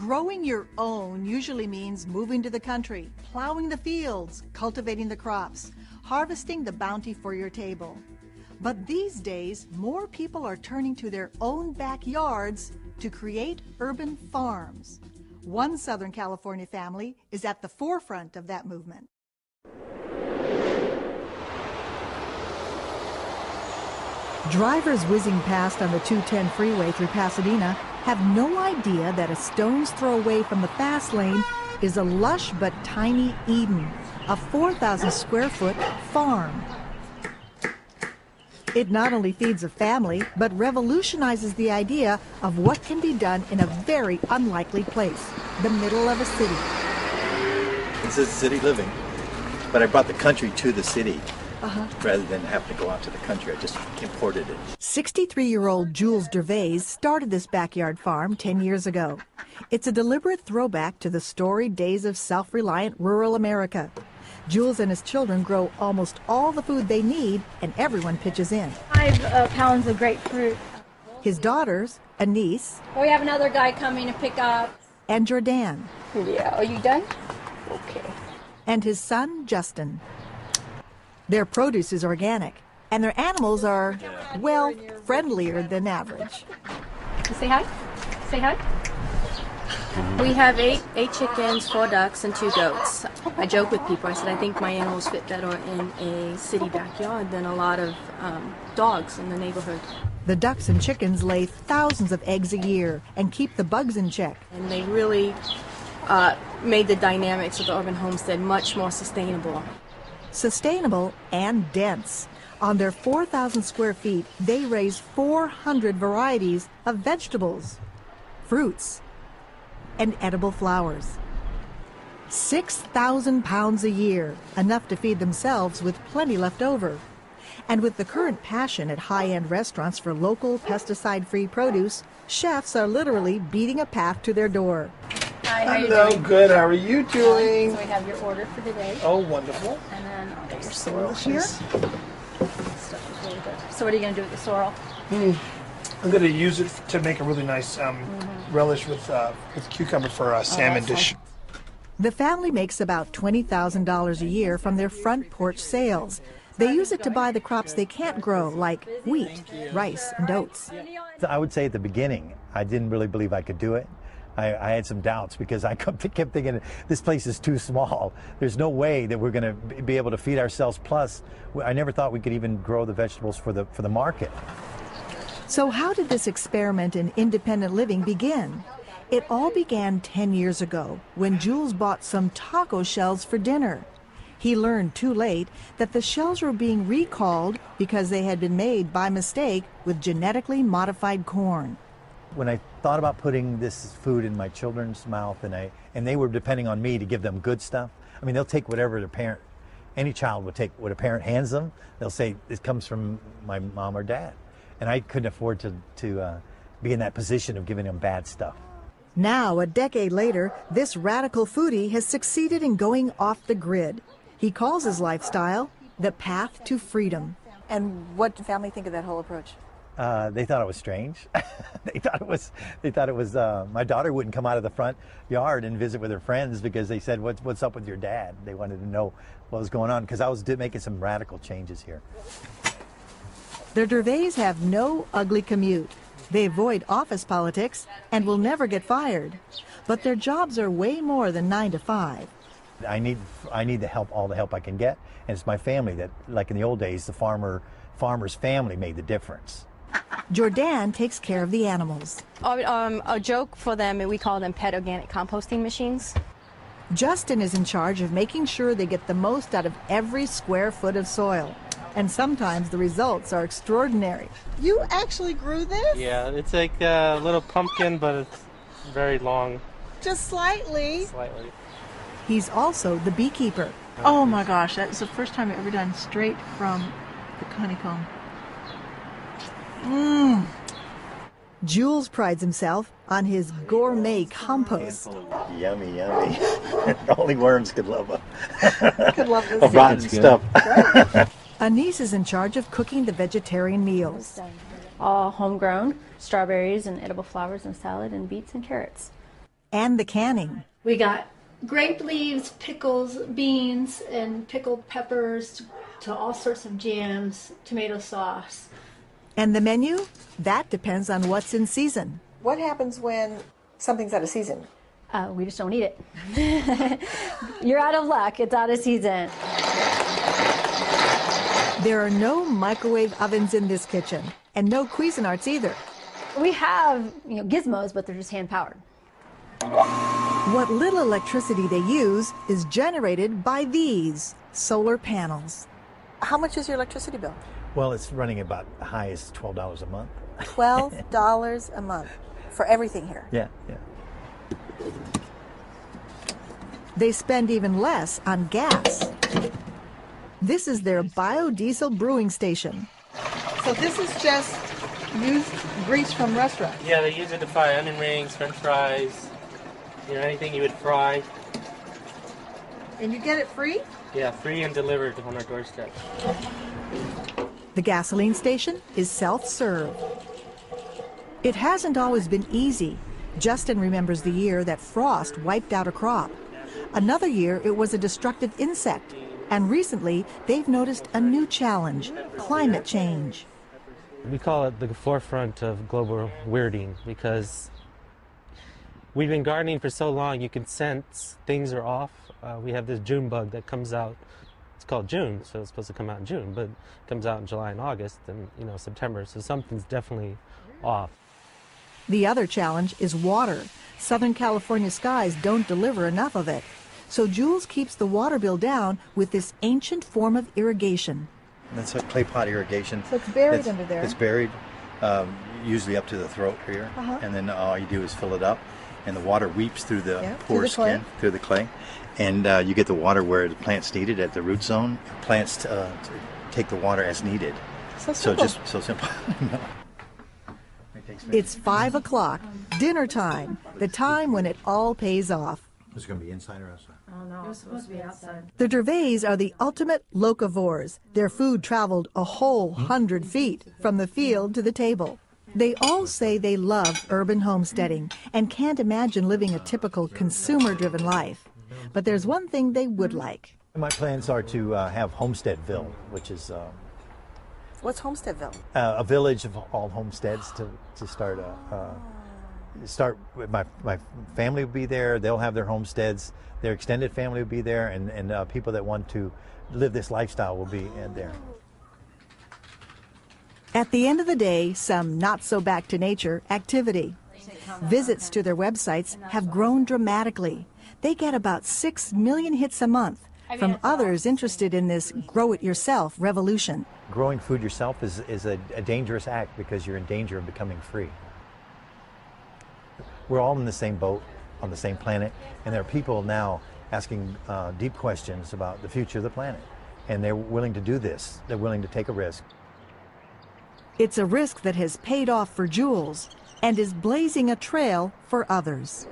Growing your own usually means moving to the country, plowing the fields, cultivating the crops, harvesting the bounty for your table. But these days, more people are turning to their own backyards to create urban farms. One Southern California family is at the forefront of that movement. Drivers whizzing past on the 210 freeway through Pasadena have no idea that a stone's throw away from the fast lane is a lush but tiny Eden, a 4,000 square foot farm. It not only feeds a family, but revolutionizes the idea of what can be done in a very unlikely place, the middle of a city. This is city living, but I brought the country to the city. Rather than have to go out to the country, I just imported it. 63-year-old Jules Dervaes started this backyard farm 10 years ago. It's a deliberate throwback to the storied days of self-reliant rural America. Jules and his children grow almost all the food they need, and everyone pitches in. 5 pounds of grapefruit. His daughters, a niece. We have another guy coming to pick up. And Jordan. Yeah, are you done? Okay. And his son, Justin. Their produce is organic, and their animals are, well, friendlier than average. Say hi. Say hi. We have eight chickens, 4 ducks, and 2 goats. I joke with people. I said I think my animals fit better in a city backyard than a lot of dogs in the neighborhood. The ducks and chickens lay thousands of eggs a year and keep the bugs in check. And they really made the dynamics of the urban homestead much more sustainable. Sustainable and dense. On their 4,000 square feet, they raise 400 varieties of vegetables, fruits, and edible flowers. 6,000 pounds a year, enough to feed themselves with plenty left over. And with the current passion at high-end restaurants for local pesticide-free produce, chefs are literally beating a path to their door. Hi, how you Hello, doing? good. How are you doing? So we have your order for today. Oh, wonderful. And then I'll get your sorrel here. Stuff is really good. So what are you going to do with the sorrel? I'm going to use it to make a really nice relish with cucumber for a salmon dish. The family makes about $20,000 a year from their front porch sales. They use it to buy the crops they can't grow, like wheat, rice, and oats. I would say at the beginning, I didn't really believe I could do it. I had some doubts because I kept thinking, this place is too small. There's no way that we're going to be able to feed ourselves. Plus, I never thought we could even grow the vegetables for the market. So how did this experiment in independent living begin? It all began 10 years ago when Jules bought some taco shells for dinner. He learned too late that the shells were being recalled because they had been made by mistake with genetically modified corn. When I thought about putting this food in my children's mouth, and they were depending on me to give them good stuff. I mean, they'll take whatever their parent, any child would take what a parent hands them. They'll say it comes from my mom or dad, and I couldn't afford to be in that position of giving them bad stuff. Now, a decade later, this radical foodie has succeeded in going off the grid. He calls his lifestyle the path to freedom. And what did the family think of that whole approach? They thought it was strange. They thought it was. My daughter wouldn't come out of the front yard and visit with her friends because they said, "What's up with your dad?" They wanted to know what was going on because I was making some radical changes here. The Dervaes have no ugly commute. They avoid office politics and will never get fired. But their jobs are way more than 9 to 5. I need the help, all the help I can get, and it's my family that, like in the old days, the farmer's family made the difference. Jordan takes care of the animals. A joke for them, we call them pet organic composting machines. Justin is in charge of making sure they get the most out of every square foot of soil. And sometimes the results are extraordinary. You actually grew this? Yeah, it's like a little pumpkin, but it's very long. Just slightly. Slightly. He's also the beekeeper. Oh my gosh, that's the first time I've ever done straight from the honeycomb. Jules prides himself on his gourmet compost. Yummy, yummy. Only worms could love them. Could love this. Rotten stuff. A niece is in charge of cooking the vegetarian meals. All homegrown, strawberries and edible flowers and salad and beets and carrots. and the canning. We got grape leaves, pickles, beans, and pickled peppers to all sorts of jams, tomato sauce. And the menu? That depends on what's in season. What happens when something's out of season? We just don't eat it. You're out of luck. It's out of season. There are no microwave ovens in this kitchen, and no Cuisinarts either. We have, gizmos, but they're just hand powered. What little electricity they use is generated by these solar panels. How much is your electricity bill? Well, it's running about the high as $12 a month. $12 a month for everything here. Yeah. They spend even less on gas. This is their biodiesel brewing station. So this is just used grease from restaurants. Yeah, they use it to fry onion rings, french fries, anything you would fry. And you get it free? Yeah, free and delivered on our doorstep. The gasoline station is self-serve. It hasn't always been easy. Justin remembers the year that frost wiped out a crop. Another year, it was a destructive insect. And recently, they've noticed a new challenge, climate change. We call it the forefront of global weirding because we've been gardening for so long, you can sense things are off. We have this June bug that comes out. It's called June, so it's supposed to come out in June, but it comes out in July and August and September, so something's definitely off. The other challenge is water. Southern California skies don't deliver enough of it. So Jules keeps the water bill down with this ancient form of irrigation. That's a clay pot irrigation. So it's buried under there. It's buried, usually up to the throat here, and then all you do is fill it up, and the water weeps through the poor skin, through the clay, and you get the water where the plants need it at the root zone. Plants take the water as needed. So simple. just so simple. It's 5 o'clock, dinner time, the time when it all pays off. Is it going to be inside or outside? Oh no, it was supposed to be outside. The Dervaes are the ultimate locavores. Their food traveled a whole 100 feet from the field to the table. They all say they love urban homesteading and can't imagine living a typical consumer-driven life. But there's one thing they would like. My plans are to have Homesteadville, which is What's Homesteadville? a village of all homesteads to start with. My family will be there. They'll have their homesteads. Their extended family will be there, and people that want to live this lifestyle will be there. At the end of the day, some not-so-back-to-nature activity. Visits to their websites have grown dramatically. They get about 6 million hits a month from others interested in this grow-it-yourself revolution. Growing food yourself is a dangerous act because you're in danger of becoming free. We're all in the same boat, on the same planet, and there are people now asking deep questions about the future of the planet, and they're willing to do this. They're willing to take a risk. It's a risk that has paid off for Jules and is blazing a trail for others.